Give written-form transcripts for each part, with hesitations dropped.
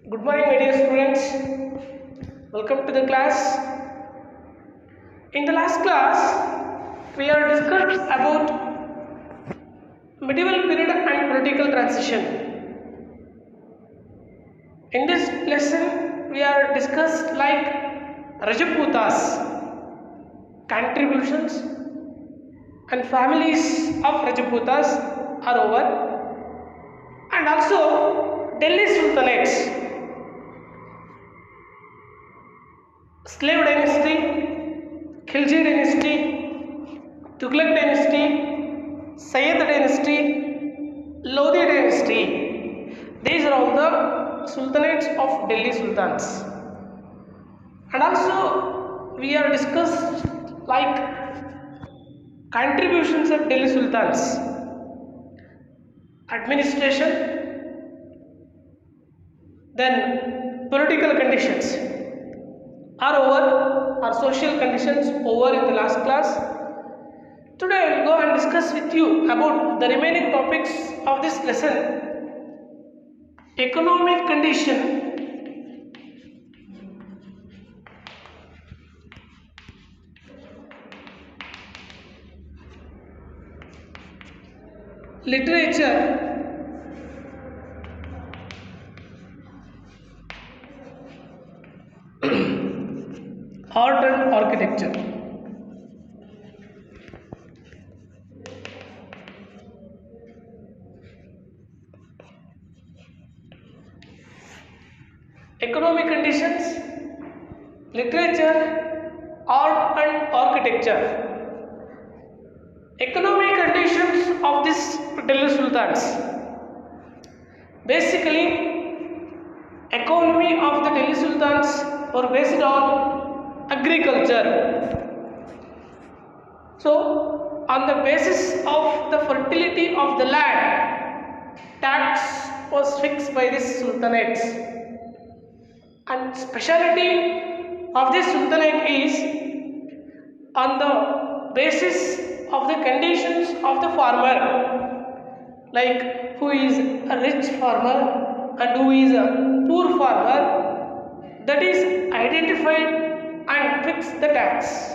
Good morning, my dear students. Welcome to the class. In the last class, we are discussed about medieval period and political transition. In this lesson, we are discussed like Rajputas, contributions and families of Rajputas are over, and also Delhi Sultanates, slave dynasty, Khilji dynasty, Tughlaq dynasty, Sayyid dynasty, Lodi dynasty. These are all the sultanates of Delhi Sultans. And also we are discussed like contributions of Delhi Sultans, administration, then political conditions are over, our social conditions over in the last class. Today I will go and discuss with you about the remaining topics of this lesson. Economic condition, literature, art and architecture. Economic conditions, literature, art and architecture. Economic conditions of this Delhi Sultans. Basically, economy of the Delhi Sultans were based on agriculture. So, on the basis of the fertility of the land, tax was fixed by this sultanates. And speciality of this sultanate is on the basis of the conditions of the farmer, like who is a rich farmer and who is a poor farmer, that is identified and fixed the tax.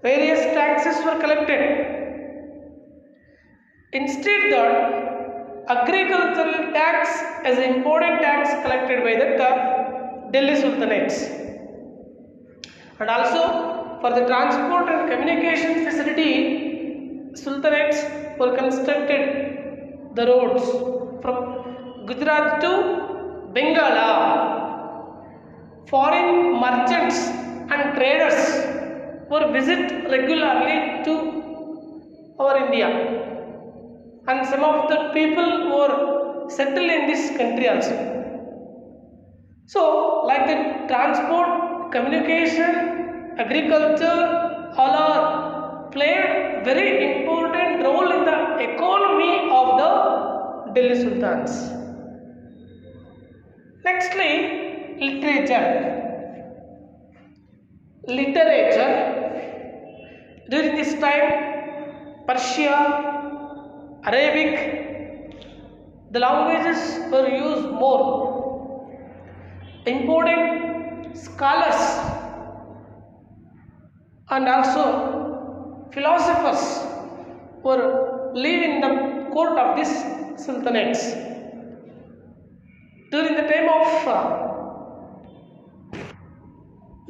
Various taxes were collected. Instead that agricultural tax as an important tax collected by the Delhi Sultanates. And also for the transport and communication facility, Sultanates were constructed the roads from Gujarat to Bengala. Foreign merchants and traders were visit regularly to our India. And some of the people were settled in this country also. So, like the transport, communication, agriculture, all are played very important role in the economy of the Delhi Sultans. Nextly, literature. During this time, Persia, Arabic, the languages were used more. Important scholars and also philosophers were live in the court of these sultanates. During the time of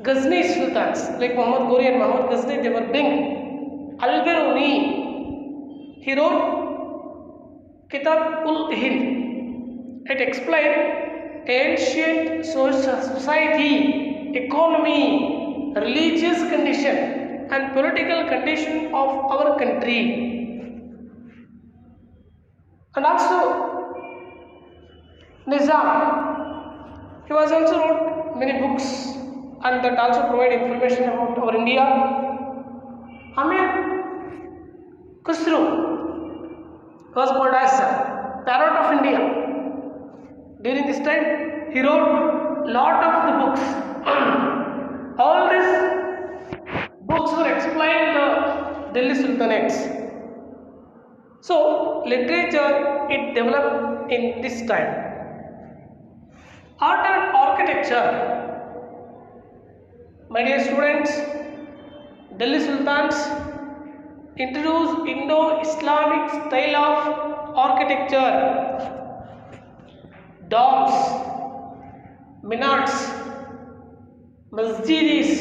Ghazni sultans like Muhammad Ghori and Muhammad Ghazni, they were being Al-Biruni. He wrote Kitab-ul-Hind. It explained ancient society, economy, religious condition and political condition of our country. And also Nizam, he was also wrote many books and that also provide information about our India. Amir Khusro was called as Parrot of India. During this time, he wrote lot of the books. All these books were explained the Delhi Sultanates. So, literature it developed in this time. Art and architecture. My dear students, Delhi Sultans introduced Indo-Islamic style of architecture. Domes, minarets, masjidis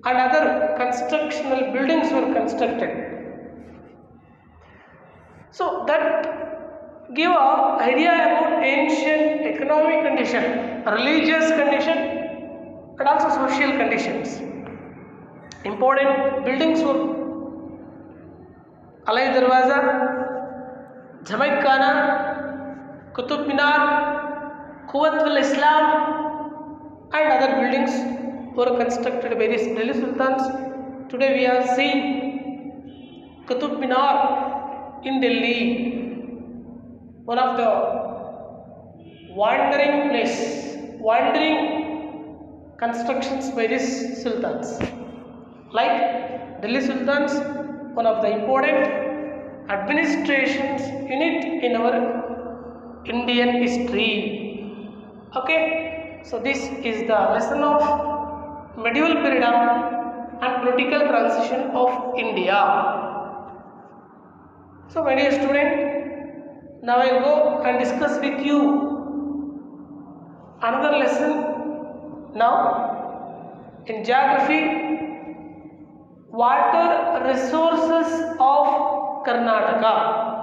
and other constructional buildings were constructed. So that give a idea about ancient economic condition, religious condition and also social conditions. Important buildings were Alai Darwaza, Jamaik Khana, Qutub Minar, Quwwatul Islam and other buildings were constructed by these Delhi Sultans. Today we are seeing Qutub Minar in Delhi, one of the wandering constructions by these sultans. Like Delhi Sultans, one of the important administrations unit in our Indian history. Okay, so this is the lesson of medieval period and political transition of India. So my dear student, now I will go and discuss with you another lesson now in geography, water resources of Karnataka.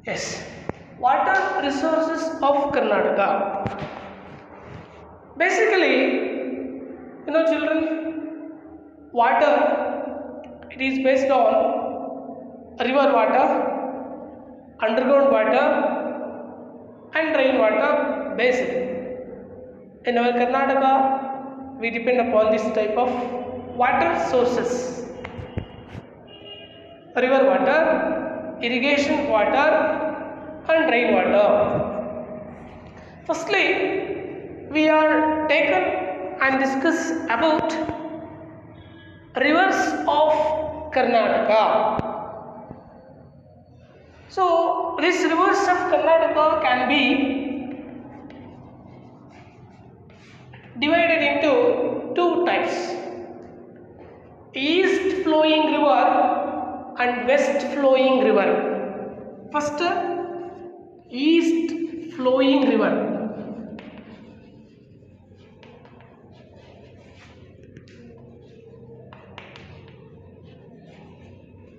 Yes, water resources of Karnataka. Basically, children, water, it is based on river water, underground water and rainwater basin. In our Karnataka, we depend upon this type of water sources: river water, irrigation water and rainwater. Firstly, we are taken and discuss about rivers of Karnataka. So these rivers of Karnataka can be divided into two types: east flowing river and west flowing river. First, east flowing river.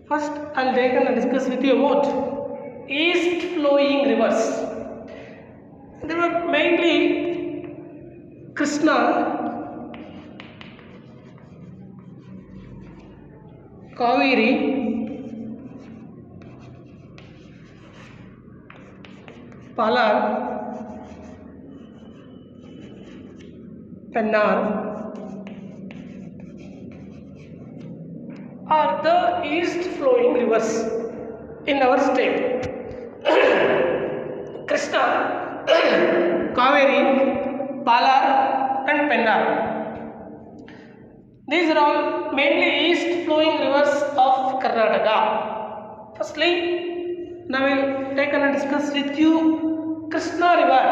First, I will take and discuss with you about east flowing rivers. There were mainly Krishna, Kaveri, Palar, Pennar are the east flowing rivers in our state. Krishna, Kaveri, Palar and Pennar. These are all mainly east flowing rivers of Karnataka. Firstly, now we will take and discuss with you Krishna river.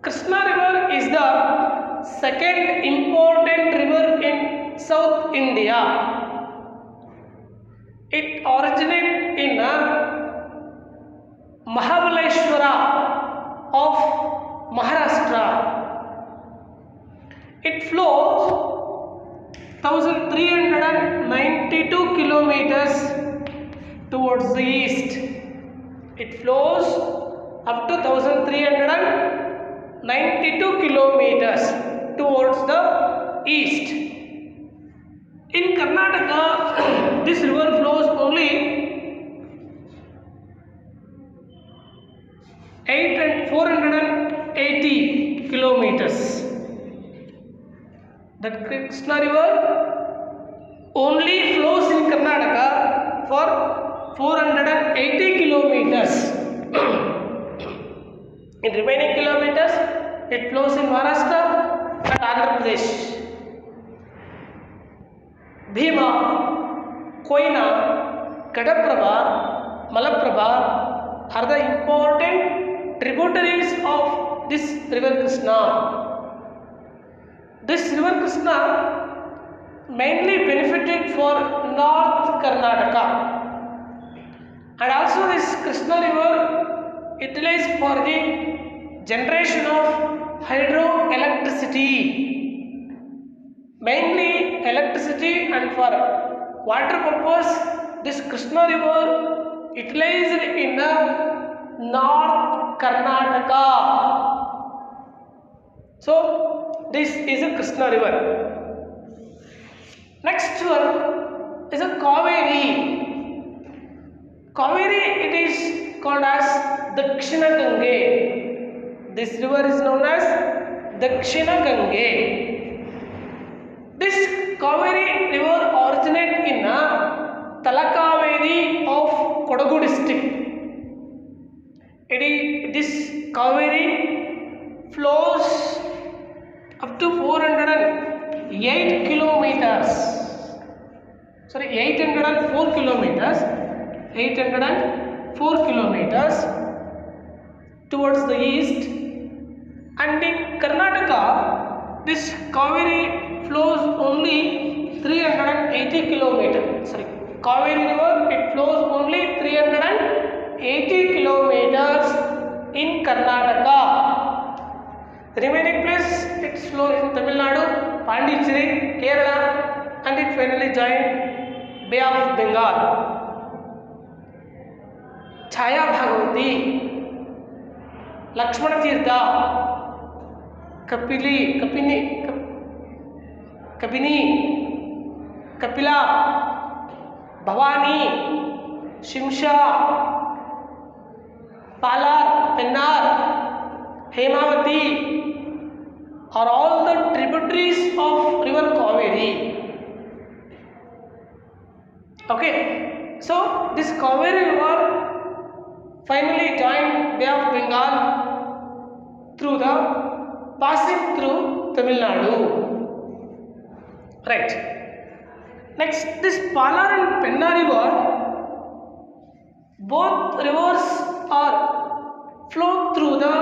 Krishna river is the second important river in South India. It originates in Mahabaleshwara of Maharashtra. It flows 1392 kilometers towards the east. It flows up to 1392 kilometers towards the east. In Karnataka, this river flows only 480 kilometers. The Krishna river only flows in Karnataka for 480 kilometers. In remaining kilometers, it flows in Maharashtra and Andhra Pradesh. Bhima, Koyna, Kadaprabha, Malaprabha are the important tributaries of this river Krishna. This river Krishna mainly benefited for North Karnataka, and also this Krishna river utilized for the generation of hydroelectricity, mainly electricity, and for water purpose this Krishna river utilized in the North Karnataka. So this is a Krishna river. Next one is a Kaveri. Kaveri, it is called as Dakshina Gange. This river is known as Dakshina Gange. This Kaveri river originates in Talakaveri of Kodagu district. This Kaveri flows up to 408 kilometers. Sorry, 804 kilometers. 804 kilometers towards the east. And in Karnataka, this Kaveri flows only 380 kilometers. Sorry, Kaveri river, it flows only 380 kilometers in Karnataka. Remaining place, it flows in Tamil Nadu, Pondicherry, Kerala, and it finally joined Bay of Bengal. Chaya Bhagavati, Lakshmana Tirtha, Kapini, Kapila, Bhavani, Shimsha, Palar, Pennar, Hemavati are all the tributaries of river Kaveri. Okay, so this Kaveri river finally joined Bay of Bengal through the passing through Tamil Nadu. Right. Next, this Palar and Penna river, both rivers are flow through the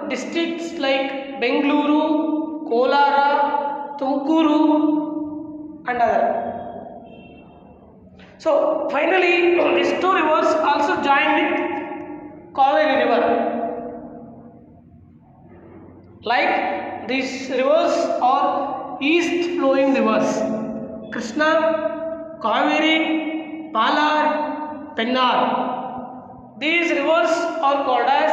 districts like Bengaluru, Kolara, Tumkuru, and other. So finally, these two rivers also joined with Kaveri river. Like these rivers are east flowing rivers: Krishna, Kaveri, Palar, Pennar. These rivers are called as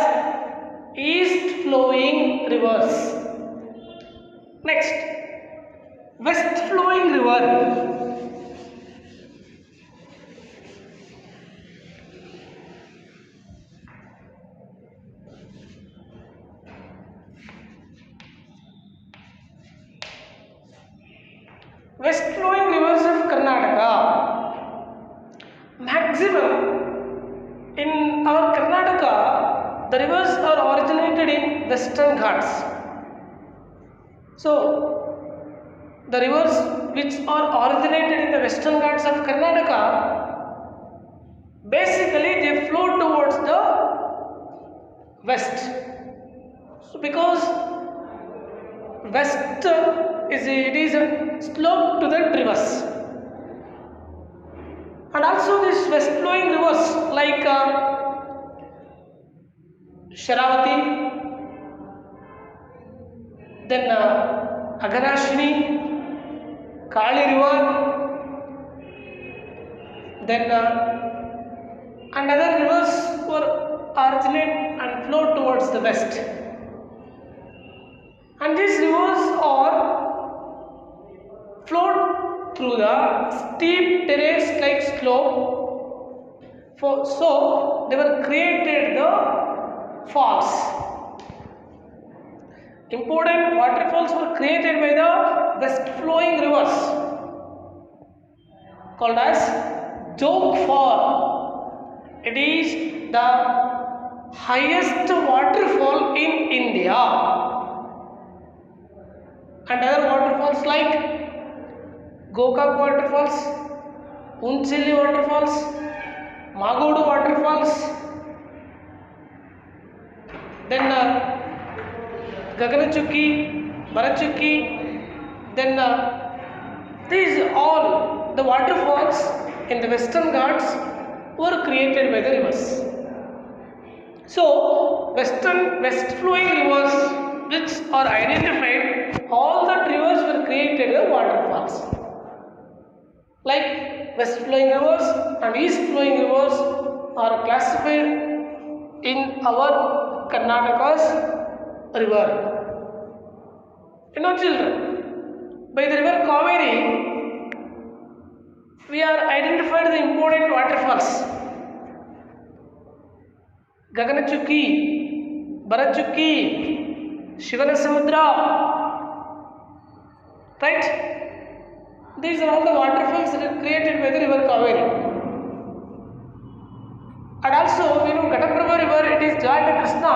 east flowing rivers. Next, west flowing river. West flowing rivers of Karnataka. Maximum in our Karnataka, the rivers are originated in Western Ghats. So the rivers which are originated in the Western Ghats of Karnataka, basically they flow towards the west. So because west is a slope to the rivers, and also these west flowing rivers like Sharavati, then Agharashini, Kali river, then and other rivers were originate and flow towards the west, and these rivers are flowed through the steep terrace like slope, so they were created the falls. Important waterfalls were created by the west flowing rivers called as Jog Fall. It is the highest waterfall in India, and other waterfalls like Gokak waterfalls, Unchilli waterfalls, Magodu waterfalls, then Gaganachukki, Barachukki, then these all the waterfalls in the Western Ghats were created by the rivers. So west flowing rivers which are identified, all the rivers were created as waterfalls. Like west flowing rivers and east flowing rivers are classified in our Karnataka's river. You know children, by the river Kaveri we are identified the important waterfalls. Gaganachukki, Barachukki, Shivanasamudra, right? These are all the waterfalls that are created by the river Kaveri. And also, you know, Ghataprabha river, it is joined to Krishna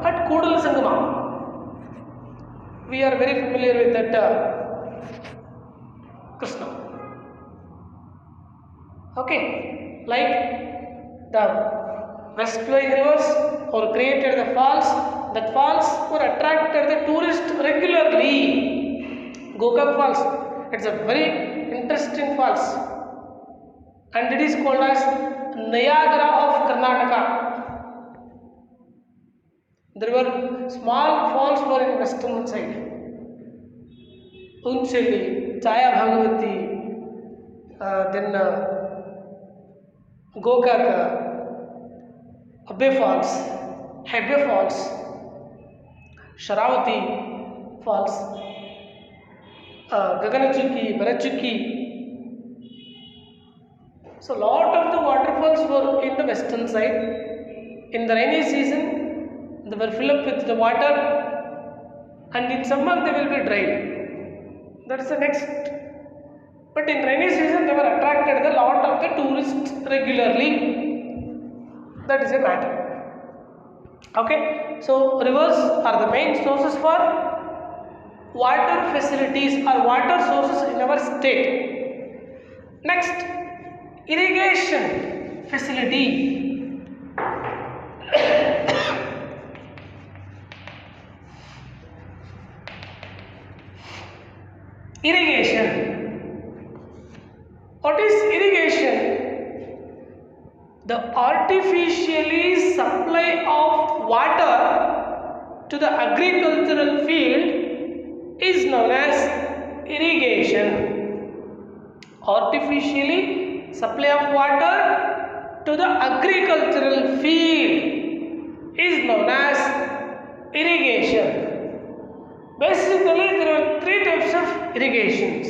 at Kudal Sangama. We are very familiar with that Krishna. Okay, like the west flowing rivers or created the falls, that falls were attracted the tourists regularly. Gokak Falls, it's a very interesting falls, and it is called as Niagara of Karnataka. There were small falls for in western side, Unchilli, Chaya Bhagavati, then Gokak, Abbe Falls, Hebbe Falls, Sharavati Falls, Gaganachukki, Barachukki. So lot of the waterfalls were in the western side. In the rainy season, they were filled up with the water, and in summer they will be dry. That is the next. But in rainy season, they were attracted a lot of the tourists regularly. That is a matter. Okay, so rivers are the main sources for water facilities or water sources in our state. Next, irrigation facility. Irrigation. What is irrigation? The artificially supply of water to the agricultural field is known as irrigation. Artificially supply of water to the agricultural field is known as irrigation. Basically, there are three types of irrigations.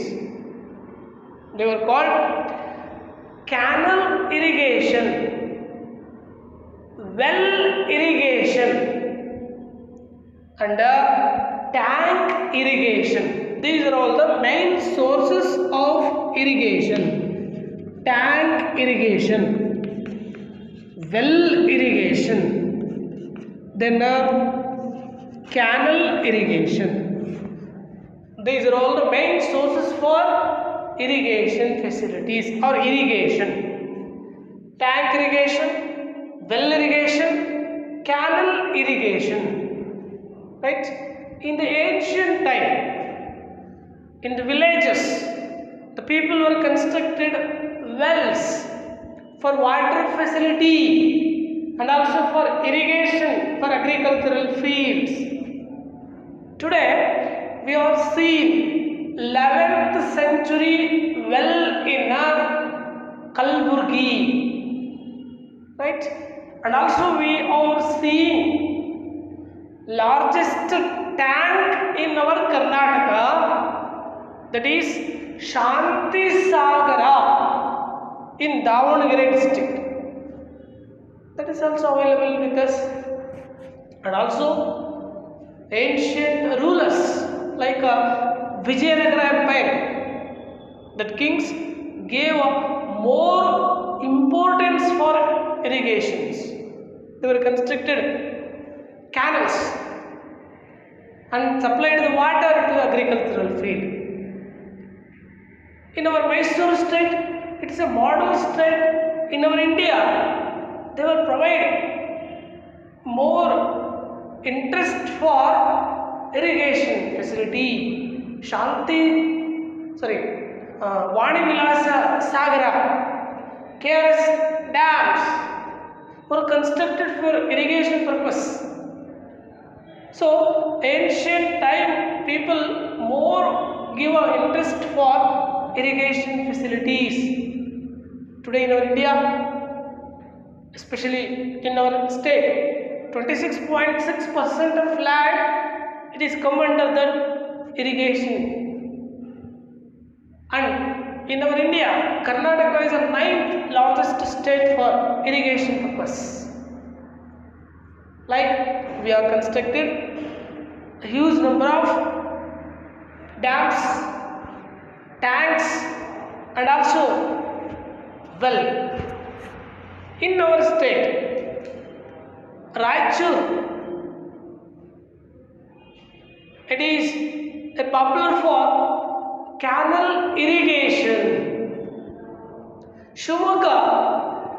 They were called canal irrigation, well irrigation, and tank irrigation. These are all the main sources of irrigation. Tank irrigation, well irrigation, then canal irrigation. These are all the main sources for irrigation facilities or irrigation. Tank irrigation, well irrigation, canal irrigation. Right? In the ancient time, in the villages, the people were constructed wells for water facility and also for irrigation for agricultural fields. Today, we have seen 11th century well in Kalburgi, right? And also we are seeing largest tank in our Karnataka, that is Shanti Sagara in Davangere district. That is also available with us. And also ancient rulers like Vijayanagara Empire, that kings gave more importance for irrigations. They were constructed canals and supplied the water to the agricultural field. In our Mysore state, it is a model state. In our India, they will provide more interest for irrigation facility. Vani Vilasa Sagara, KRS dams were constructed for irrigation purpose. So ancient time people more give an interest for irrigation facilities. Today in our India, especially in our state, 26.6% of land it is come under the irrigation. And in our India, Karnataka is the 9th largest state for irrigation purpose. Like we have constructed a huge number of dams, tanks and also well. In our state, Raichur, it is popular for canal irrigation. Shivamogga,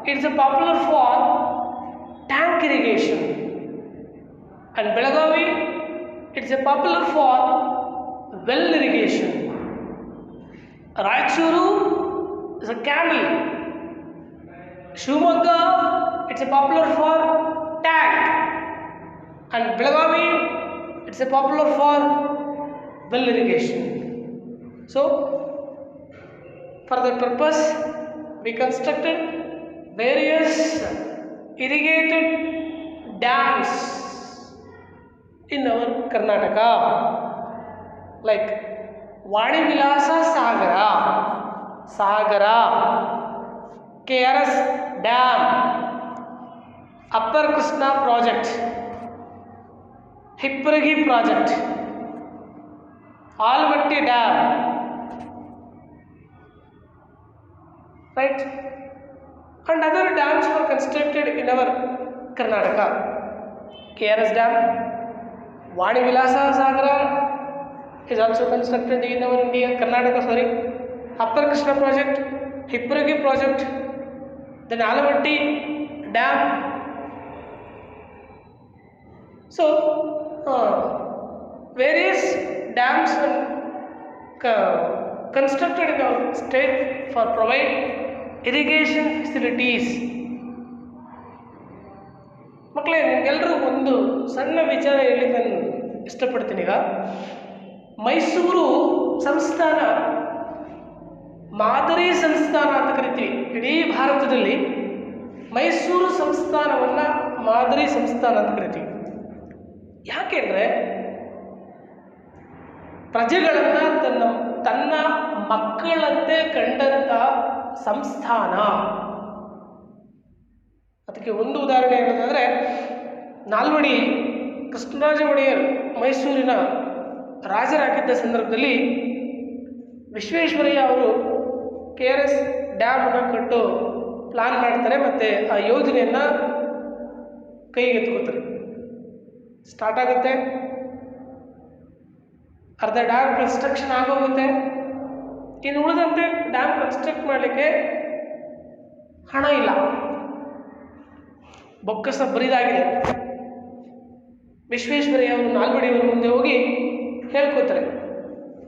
it is popular for tank irrigation. And Belagavi, it is popular for well irrigation. Raichuru is a canal. Shivamogga, it's popular for tank. And Belagavi, it's popular for well irrigation. So, for that purpose, we constructed various irrigated dams in our Karnataka, like Vani Vilasa Sagara, KRS Dam, Upper Krishna Project, Hipparagi Project, Almatti Dam, right? And other dams were constructed in our Karnataka. KRS Dam, Vani Vilasa Sagara is also constructed in our India, Karnataka, Upper Krishna Project, Hipparagi Project, then Almatti Dam. So, various dams are constructed in our state for provide irrigation facilities. ಮಕ್ಕಳೇ, ನಿಮಗೆಲ್ಲರೂ ಒಂದು ಸಣ್ಣ ವಿಚಾರ ಹೇಳಿ ನಾನು ಇಷ್ಟಪಡ್ತೀನಿ. ಈಗ ಮೈಸೂರು ಸಂಸ್ಥಾನ ಮಾದರಿ ಸಂಸ್ಥಾನ ಅಂತ ಕರಿತೀವಿ. ಇಡೀ ಭಾರತದಲ್ಲಿ ಮೈಸೂರು ಸಂಸ್ಥಾನವನ್ನು ಮಾದರಿ ಸಂಸ್ಥಾನ ಅಂತ ಕರಿತೀವಿ. ಯಾಕೆಂದರೆ ಪ್ರಜೆಗಳನ್ನು ತನ್ನ ಮಕ್ಕಳಂತೆ ಕಂಡಂಥ ಸಂಸ್ಥಾನ. ಅದಕ್ಕೆ ಒಂದು ಉದಾಹರಣೆ ಹೇಳೋದಾದರೆ, ನಾಲ್ವಡಿ ಕೃಷ್ಣರಾಜ ಒಡೆಯರ್ ಮೈಸೂರಿನ ರಾಜರಾಗಿದ್ದ ಸಂದರ್ಭದಲ್ಲಿ ವಿಶ್ವೇಶ್ವರಯ್ಯ ಅವರು KRS ಡ್ಯಾಮನ್ನು ಕಟ್ಟೋ ಪ್ಲಾನ್ ಮಾಡ್ತಾರೆ ಮತ್ತು ಆ ಯೋಜನೆಯನ್ನು ಕೈಗೆತ್ಕೋತಾರೆ. ಸ್ಟಾರ್ಟ್ ಆಗುತ್ತೆ, ಅರ್ಧ ಡ್ಯಾಮ್ ಕನ್ಸ್ಟ್ರಕ್ಷನ್ ಆಗೋಗುತ್ತೆ. ಇನ್ನು ಉಳಿದಂತೆ ಡ್ಯಾಮ್ ಕನ್ಸ್ಟ್ರಕ್ಟ್ ಮಾಡಲಿಕ್ಕೆ ಹಣ ಇಲ್ಲ, ಬೊಕ್ಕಸ ಬರಿದಾಗಿದೆ. ವಿಶ್ವೇಶ್ವರಯ್ಯ ಅವರು ನಾಲ್ವಡಿಯವರ ಮುಂದೆ ಹೋಗಿ ಹೇಳ್ಕೋತಾರೆ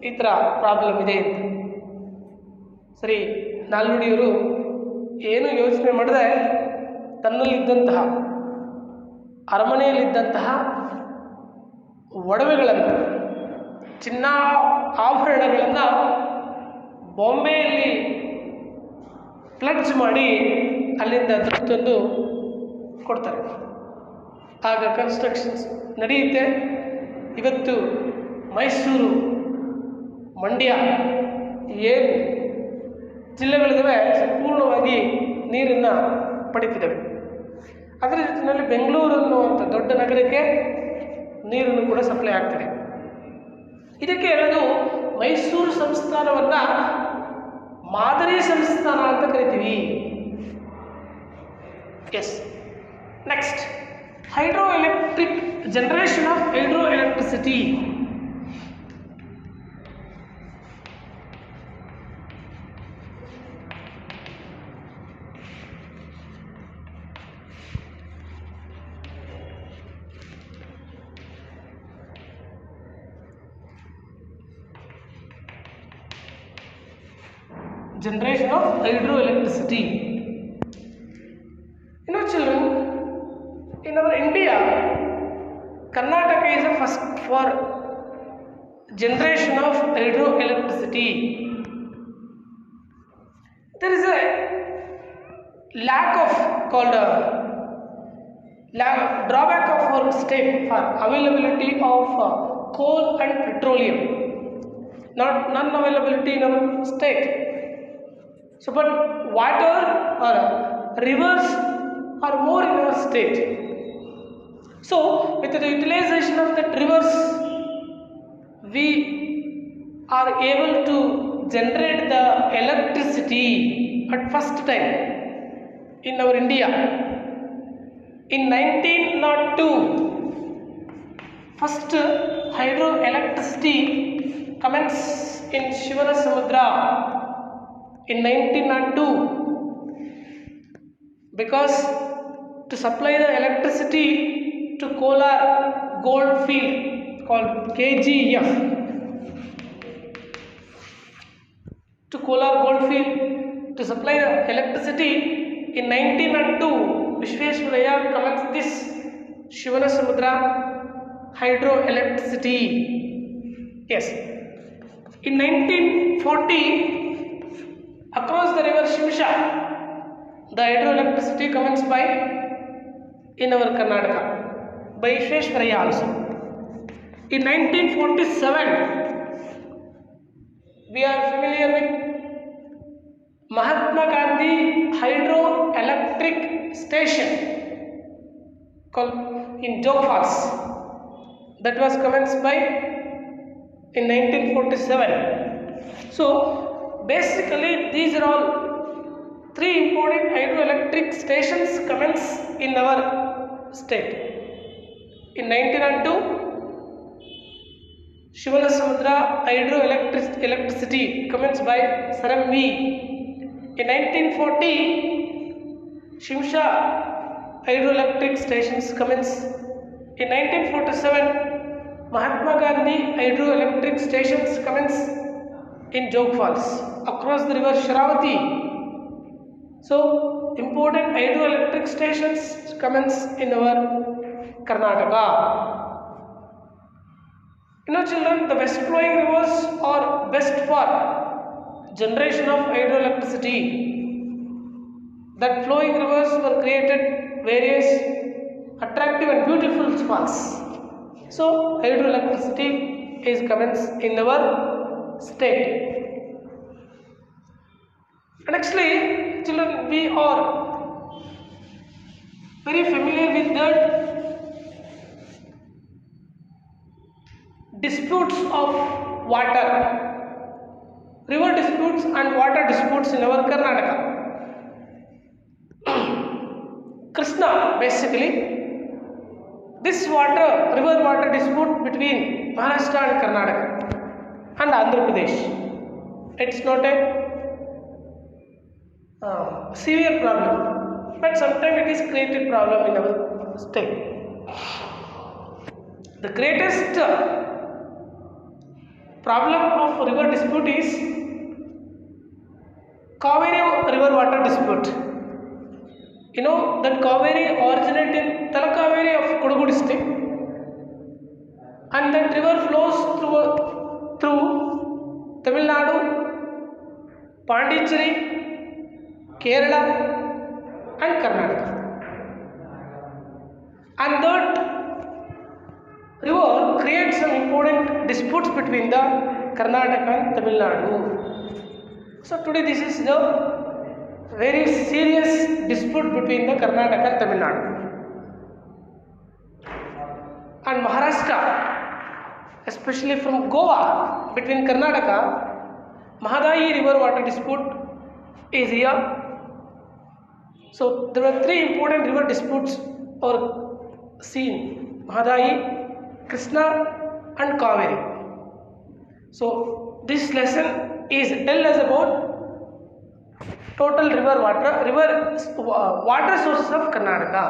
ಈ ಥರ ಪ್ರಾಬ್ಲಮ್ ಇದೆ ಅಂತ. ಸರಿ, ನಾಲ್ವಡಿಯವರು ಏನು ಯೋಚನೆ ಮಾಡದೆ ತನ್ನಲ್ಲಿದ್ದಂತಹ ಅರಮನೆಯಲ್ಲಿದ್ದಂತಹ ಒಡವೆಗಳನ್ನು, ಚಿನ್ನ ಆಭರಣಗಳನ್ನು ಬಾಂಬೆಯಲ್ಲಿ ಪ್ಲಡ್ಜ್ ಮಾಡಿ ಅಲ್ಲಿಂದ ತಂದು ಕೊಡ್ತಾರೆ. ಆಗ ಕನ್ಸ್ಟ್ರಕ್ಷನ್ಸ್ ನಡೆಯುತ್ತೆ. ಇವತ್ತು ಮೈಸೂರು, ಮಂಡ್ಯ ಏನು ಜಿಲ್ಲೆಗಳಿದ್ದಾವೆ ಸಂಪೂರ್ಣವಾಗಿ ನೀರನ್ನು ಪಡಿತಿದ್ದಾವೆ. ಅದರ ಜೊತೆಯಲ್ಲಿ ಬೆಂಗಳೂರು ಅನ್ನುವಂಥ ದೊಡ್ಡ ನಗರಕ್ಕೆ ನೀರನ್ನು ಕೂಡ ಸಪ್ಲೈ ಆಗ್ತಿದೆ. ಇದಕ್ಕೆ ಹೇಳೋದು ಮೈಸೂರು ಸಂಸ್ಥಾನವನ್ನು ಮಾದರಿ ಸಂಸ್ಥಾನ ಅಂತ ಕರಿತೀವಿ. Yes, next hydro electric generation of hydro electricity. Generation of hydroelectricity. You know children, in our India, Karnataka is the first for generation of hydroelectricity. There is a lack of drawback of our state for availability of coal and petroleum, not non-availability in our state. So, but water or rivers are more in our state. So, with the utilization of that rivers, we are able to generate the electricity at first time in our India. In 1902, first hydroelectricity commenced in Shivanasamudra. In 1902, because to supply the electricity to Kolar gold field called KGF, to Kolar gold field to supply the electricity in 1902, Vishveshwaraya commenced this Shivanasamudra hydroelectricity. Yes, in 1940. Across the river Shimsha, the hydroelectricity commenced by in our Karnataka by Vishveshwaraya also. In 1947, we are familiar with Mahatma Gandhi hydroelectric station called in Jog Falls. That was commenced by in 1947. So, basically, these are all three important hydroelectric stations commenced in our state. In 1902, Shivanasamudra hydroelectricity commenced by Saram V. In 1940, Shimsha hydroelectric stations commenced. In 1947, Mahatma Gandhi hydroelectric stations commenced in Jog Falls across the river Shravati. So, important hydroelectric stations commence in our Karnataka. You know children, the west flowing rivers are best for generation of hydroelectricity. That flowing rivers were created various attractive and beautiful spots. So, hydroelectricity is commenced in our state. And actually, children, we are very familiar with the disputes of water, river disputes and water disputes in our Karnataka. Krishna, basically, this river water dispute between Maharashtra and Karnataka and Andhra Pradesh. It's not a severe problem, but sometimes it is created problem in our state. The greatest problem of river dispute is Kaveri river water dispute. You know that Kaveri originated in Talakaveri of Kodagu district, and that river flows through Tamil Nadu, Pondicherry, Kerala and Karnataka. And that river creates some important disputes between the Karnataka and Tamil Nadu. So today this is the very serious dispute between the Karnataka and Tamil Nadu. And Maharashtra, especially from Goa, between Karnataka, Mahadayi river water dispute is here. So there were three important river disputes or seen: Mahadayi, Krishna and Kaveri. So this lesson is tell us about total river water sources of Karnataka.